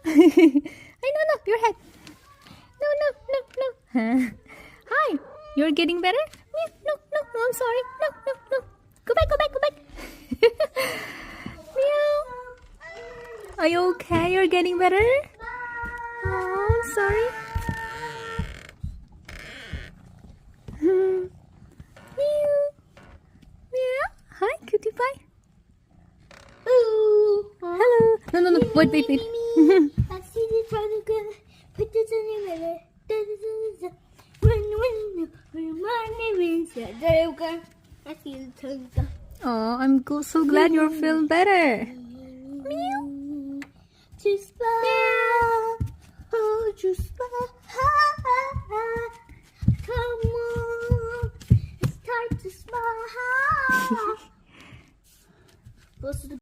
Hey, no, your head. No. Hi, you're getting better? No, I'm sorry. No. Go back. Meow. Are you okay? You're getting better? Oh, I'm sorry. Meow. Hi, cutie pie. Ooh. Hello. No. Wait. I see the father gonna put this in the river. When my name is I see the tongue. Oh, I'm so glad you're feeling better. Meow. To smile. Oh, to smile. Come on. It's time to smile. Close to the